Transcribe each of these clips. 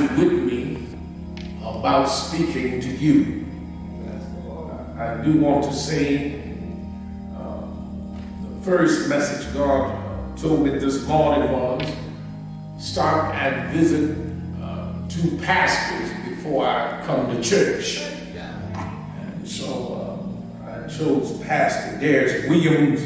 trusted with me about speaking to you. I do want to say the first message God told me this morning was stop and visit two pastors before I come to church. And so I chose Pastor Darius Williams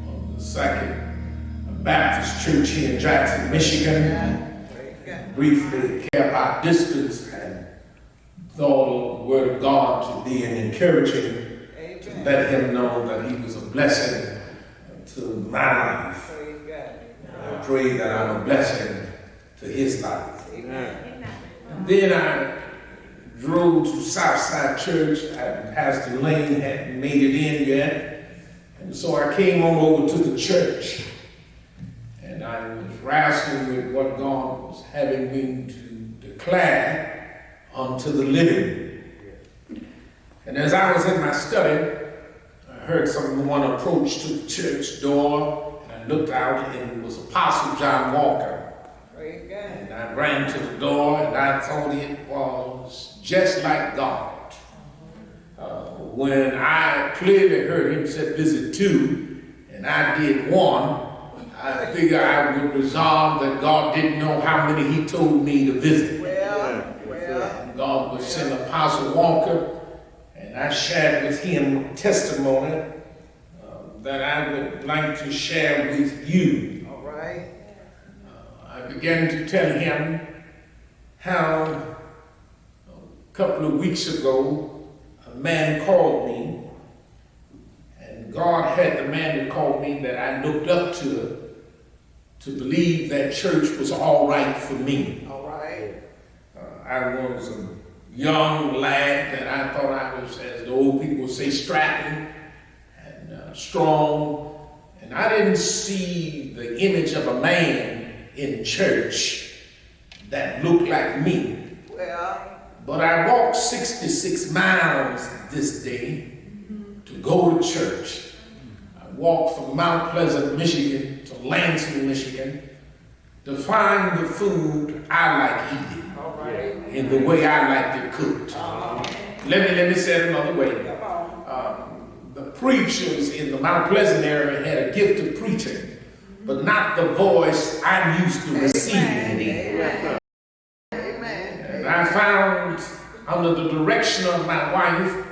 of the Second Baptist Church here in Jackson, Michigan. Briefly kept our distance and thought of the Word of God to be an encouraging to let him know that he was a blessing to my life. And I pray that I'm a blessing to his life. Amen. And then I drove to Southside Church, and Pastor Lane hadn't made it in yet. And so I came on over to the church. And I was wrestling with what God was having me to declare unto the living. And as I was in my study, I heard someone approach to the church door, and I looked out, and it was Apostle John Walker. And I ran to the door, and I thought it was just like God. When I clearly heard him say visit two, and I did one, I figured I would resolve that God didn't know how many he told me to visit. And God would send Apostle Walker, and I shared with him testimony that I would like to share with you. All right. I began to tell him how a couple of weeks ago a man called me, and God had the man that called me that I looked up to believe that church was all right for me. All right. I was a young lad that I thought I was, as the old people say, strapping and strong. And I didn't see the image of a man in church that looked like me. Well, but I walked 66 miles this day to go to church. I walked from Mount Pleasant, Michigan to Lansing, Michigan to find the food I like eating in the way I like it cooked. Let me say it another way. The preachers in the Mount Pleasant area had a gift of preaching, but not the voice I'm used to receiving. Amen. And I found, under the direction of my wife,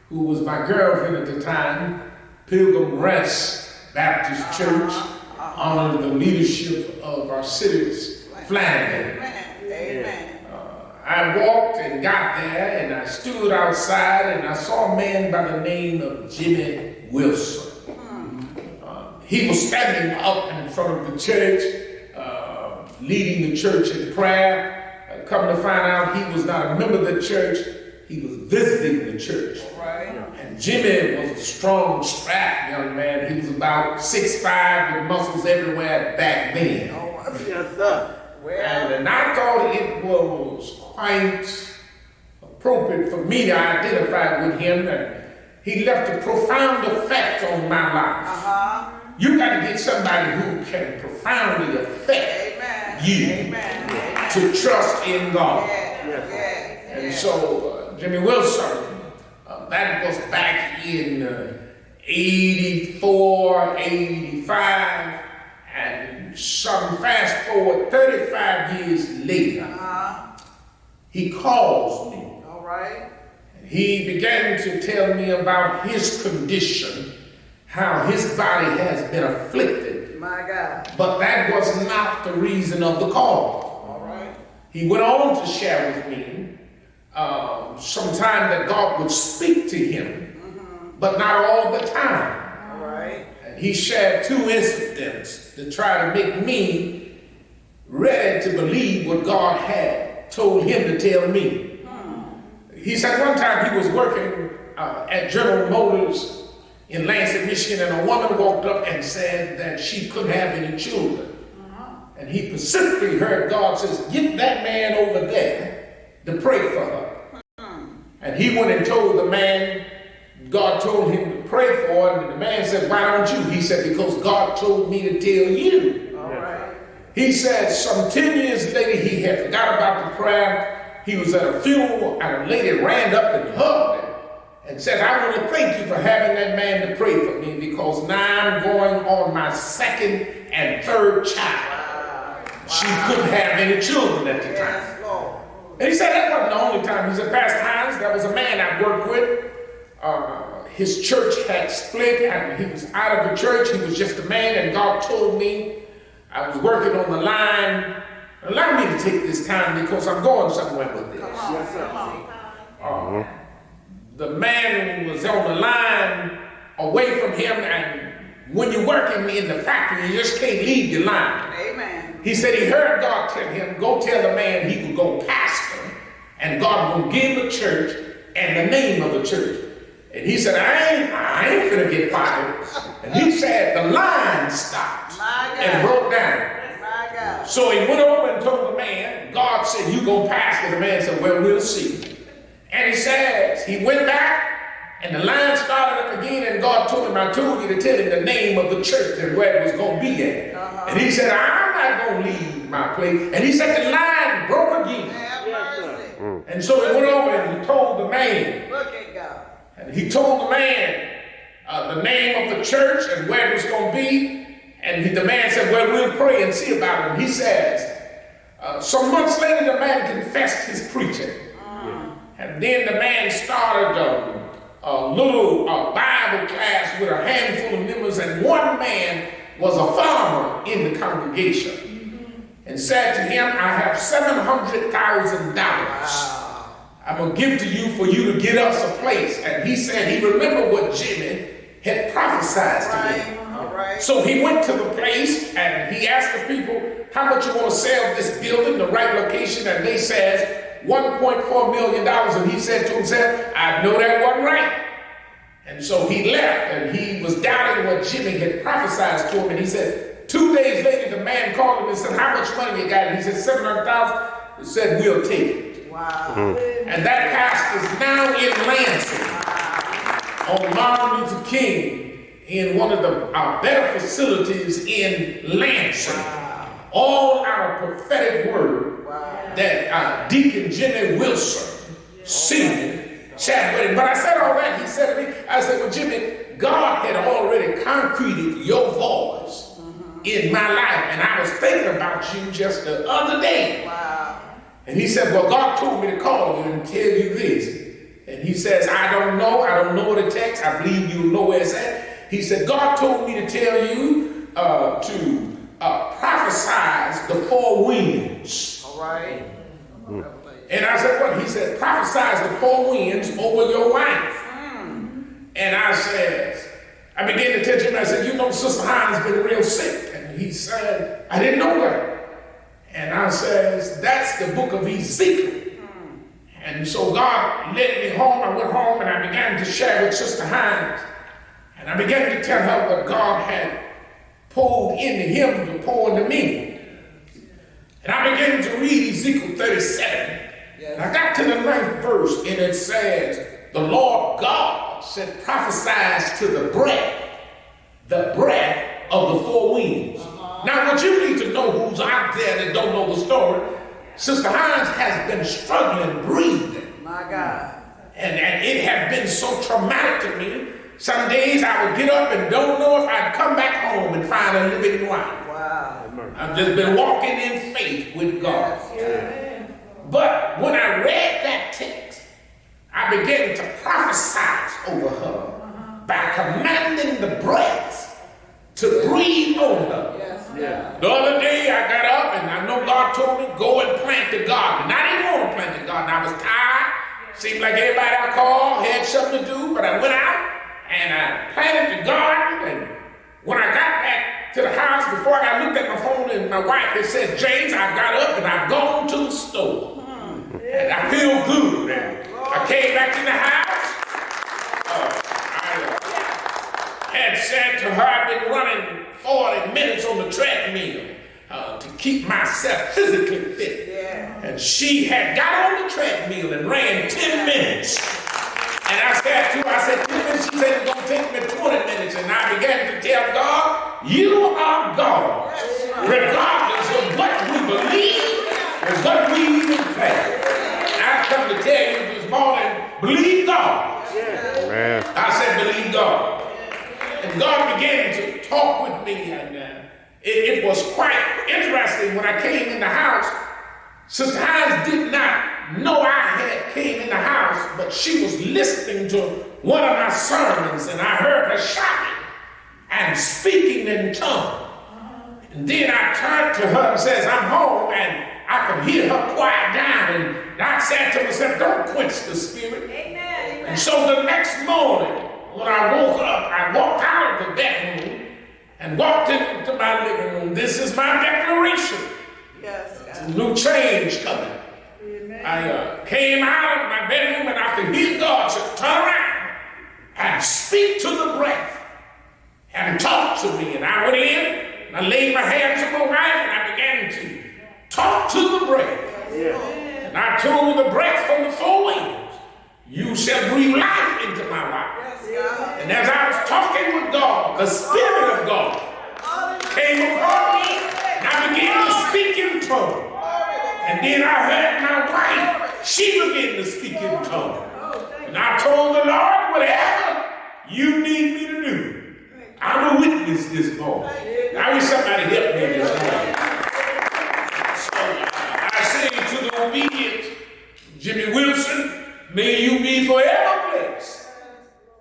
who was my girlfriend at the time, Pilgrim Rest Baptist Church, under the leadership of our city's Flanagan. Amen. I walked and got there, and I stood outside, and I saw a man by the name of Jimmy Wilson. He was standing up in front of the church, leading the church in prayer. Come to find out, he was not a member of the church, he was visiting the church. And Jimmy was a strong, strapped young man. He was about 6'5" with muscles everywhere back then. Yes, sir. And I thought it was quite appropriate for me to identify with him, and he left a profound effect on my life. You got to get somebody who can profoundly affect you to trust in God. And so Jimmy Wilson, that was back in 84, 85, and some fast forward 35 years later, he calls me. All right. And he began to tell me about his condition, how his body has been afflicted. My God. But that was not the reason of the call. All right. He went on to share with me sometime that God would speak to him, but not all the time. All right. And he shared two incidents to try to make me ready to believe what God had told him to tell me. He said one time he was working at General Motors in Lansing, Michigan, and a woman walked up and said that she couldn't have any children. And he specifically heard God says, get that man over there to pray for her. And he went and told the man, God told him to pray for her, and the man said, why don't you? He said, because God told me to tell you. All right. he said some 10 years later he had forgot about the prayer. He was at a funeral and a lady ran up and hugged him and said, I want to thank you for having that man to pray for me because now I'm going on my second and third child. She couldn't have any children at the time. And he said that wasn't the only time. He said, Pastor Hines, there was a man I worked with. His church had split and he was out of the church. He was just a man, and God told me I was working on the line. Allow me to take this time because I'm going somewhere with this. Yes, sir. The man was on the line away from him, and when you're working in the factory, you just can't leave your line. Amen. He said he heard God tell him, go tell the man he could go pastor, and God will give the church and the name of the church. And he said, I ain't gonna get fired. And he said the line stopped and broke down. So he went over and told the man, God said, you go pastor. The man said, well, we'll see. And he says, he went back and the line started up again, and God told him, I told you to tell him the name of the church and where it was going to be at. And he said, I'm not going to leave my place. And he said the line broke again. And so he went over and he told the man. Look at God. And he told the man the name of the church and where it was going to be. And the man said, well, we'll pray and see about it. He says, some months later, the man confessed his preaching. And then the man started a little Bible class with a handful of members, and one man was a farmer in the congregation and said to him, I have $700,000 I'm going to give to you for you to get us a place. And he said he remembered what Jimmy had prophesied to him. So he went to the place and he asked the people, how much you want to sell this building, the right location? And they said $1.4 million. And he said to himself, I know that wasn't right. And so he left, and he was doubting what Jimmy had prophesied to him. And he said, 2 days later, the man called him and said, how much money you got? And he said, $700,000. He said, we'll take it. Wow. And that pastor's now in Lansing on Martin Luther King in one of the better facilities in Lansing. All our prophetic word that Deacon Jimmy Wilson Sr. chatted with him. But I said all that, he said to me, I said, well, Jimmy, God had already concreted your voice in my life, and I was thinking about you just the other day. Wow. And he said, well, God told me to call you and tell you this. And he says, I don't know the text. I believe you know where it's at. He said, God told me to tell you to prophesize the four winds. All right. And I said, what? He said, prophesize the four winds over your wife. And I began to tell him, I said, you know, Sister Hines has been real sick. And he said, I didn't know that. And I says, that's the book of Ezekiel. And so God led me home. I went home and I began to share with Sister Hines. And I began to tell her what God had poured into him to pour into me. And I began to read Ezekiel 37. And I got to the 9th verse, and it says, the Lord God said, prophesies to the breath of the four winds. Now, what you need to know, who's out there that don't know the story, Sister Hines has been struggling breathing. My God. And it had been so traumatic to me. Some days I would get up and don't know if I'd come back home and find a living wife. Wow. I've just been walking in faith with God. Yes. But when I read that text, I began to prophesy over her by commanding the breath to breathe on her. Yes. Yeah. The other day I got up and I know God told me, go and plant the garden. And I didn't want to plant the garden. I was tired. Seemed like everybody I called had something to do, but I went out and I planted the garden. And when I got back to the house, before I looked at my phone, and my wife had said, James, I got up and I've gone to the store. And I feel good. And I came back to the house. I had said to her, I've been running 40 minutes on the treadmill to keep myself physically fit. Yeah. And she had got on the treadmill and ran 10 minutes. And I said to her, I said, 10 minutes. She said, it's going to take me 20 minutes. And I began to tell God, you are God. regardless of what we believe and what we even pray. I come to tell you this morning, believe God. Amen. I said believe God. And God began to talk with me, and it was quite interesting when I came in the house. Sister Hines did not know I had came in the house, but she was listening to one of my sermons, and I heard her shouting and speaking in tongues. And then I turned to her and says, I'm home, and I could hear her quiet down, and I said to myself, don't quench the spirit. Amen. And so the next morning, when I woke up, I walked out of the bedroom and walked into my living room. This is my declaration. Yes, it's a new change coming. Amen. I came out of my bedroom and I could hear God say, turn around and speak to the breath and talk to me. And I went in, and I laid my hands on my wife, and I began to talk to the breath. Yeah. And I told the breath from the four winds, you shall breathe life into my life. Yes, and as I was talking with God, the Spirit of God came upon me, and I began to speak in tongues. And then I heard my wife, she began to speak in tongues. And I told the Lord, whatever you need me to do, I'm a witness this morning. I wish somebody help me this morning. So I say to the obedient Jimmy Wilson, may you be forever blessed.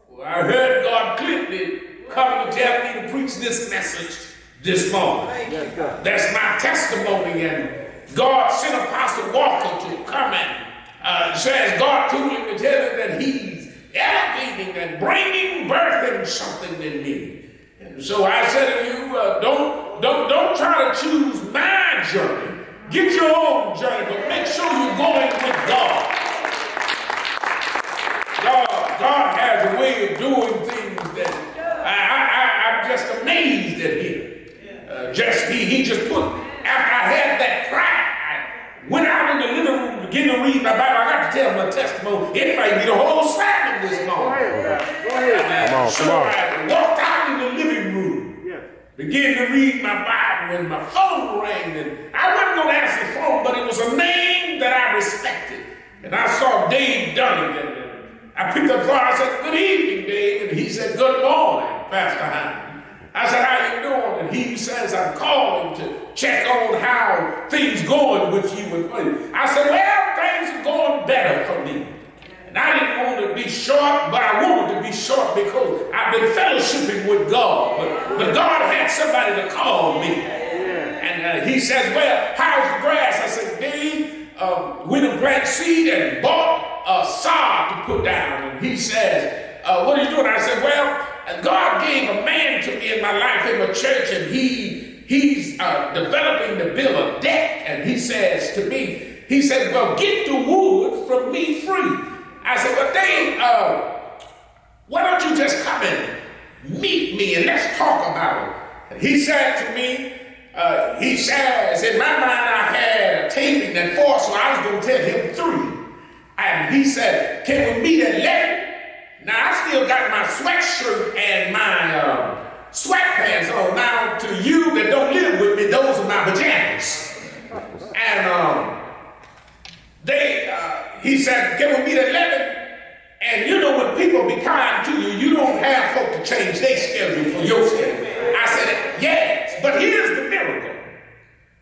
For I heard God clearly come to tell me to preach this message this morning. That's my testimony, and God sent Apostle Walker to come and says God told him to tell him that he's elevating and bringing birthing something in me. And so I said to you, don't try to choose my journey. Get your own journey, but make sure you're going with God. God has a way of doing things that I'm just amazed at him. He just put, after I had that cry, I went out in the living room, began to read my Bible. I got to tell my testimony. It might be the whole sermon this morning. So I walked out in the living room, began to read my Bible, and my phone rang, and I wasn't going to answer the phone, but it was a name that I respected. And I saw Dave Dunning, and I picked up the phone. I said, good evening, Dave. And he said, good morning, Pastor Hines. I said, how you doing? And he says, I'm calling to check on how things going with you. And I said, well, things are going better for me. And I didn't want to be short, but I wanted to be short because I've been fellowshipping with God. But God had somebody to call me. And he says, well, how's the grass? I said, Dave, we done plant seed and bought a sod to put down. And he says, what are you doing? I said, well, God gave a man to me in my life in the church, and he's developing to build a deck. And he says to me, he said, well, get the wood from me free. I said, well, Dave, why don't you just come and meet me and let's talk about it. And he said to me, he says, in my mind I had a taping that 4, so I was going to tell him 3. And he said, can we meet at 11? Now, I still got my sweatshirt and my sweatpants on. Now, to you that don't live with me, those are my pajamas. And he said, can we meet at 11? And you know, when people be kind to you, you don't have folk to change their schedule for your schedule. I said, yes, but here's the miracle.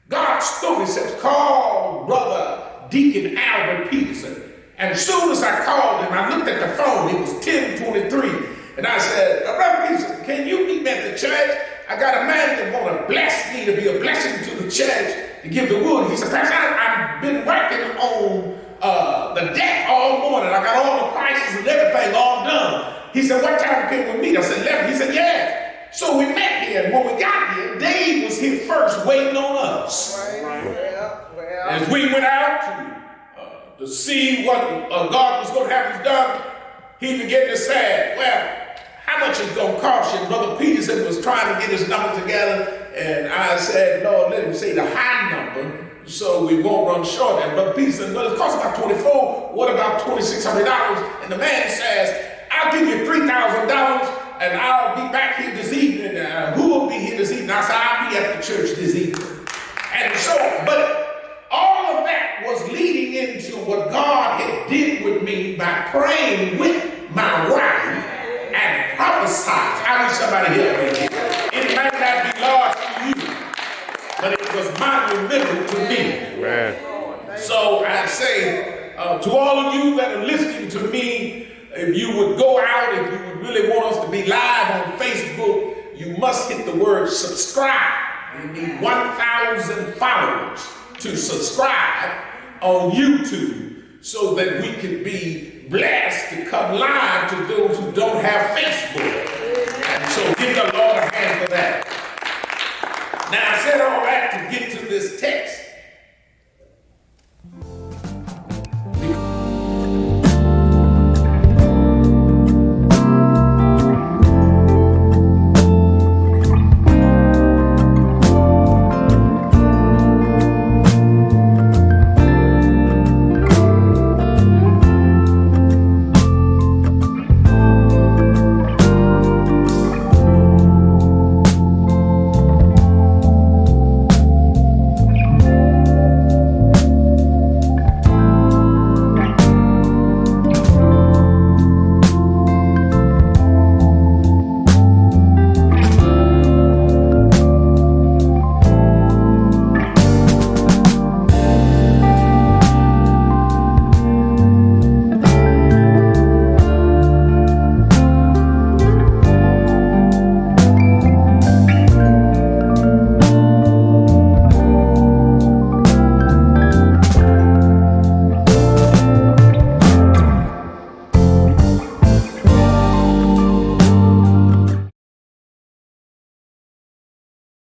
God told me, said, call Brother Deacon Albert Peterson. And as soon as I called him, I looked at the phone. It was 10:23. And I said, Brother Peterson, can you meet me at the church? I got a man that want to bless me to be a blessing to the church to give the wood. He said, Pastor, I've been working on the deck all morning. I got all the prices and everything all done. He said, what time can we meet? I said, 11. He said, yeah. So we met here. And when we got here, Dave was here first waiting on us. Well. As we went out to see what God was going to have us done, he began to say, well, how much is going to cost you? And Brother Peterson was trying to get his number together, and I said, Lord, let him say the high number so we won't run short. And Brother Peterson, well, it costs about $24. What about $2,600? And the man says, I'll give you $3,000 and I'll be back here this evening. Who will be here this evening? I said, I'll be at the church this evening. And so, but all of that was leading into what God had did with me by praying with my wife and prophesying. I need somebody help me here. It might not be large to you, but it was monumental to me. Amen. So I say to all of you that are listening to me, if you would go out, if you would really want us to be live on Facebook, you must hit the word subscribe. We need 1,000 followers to subscribe on YouTube so that we can be blessed to come live to those who don't have Facebook. And so give the Lord a hand for that. Now I said all that to get to this text.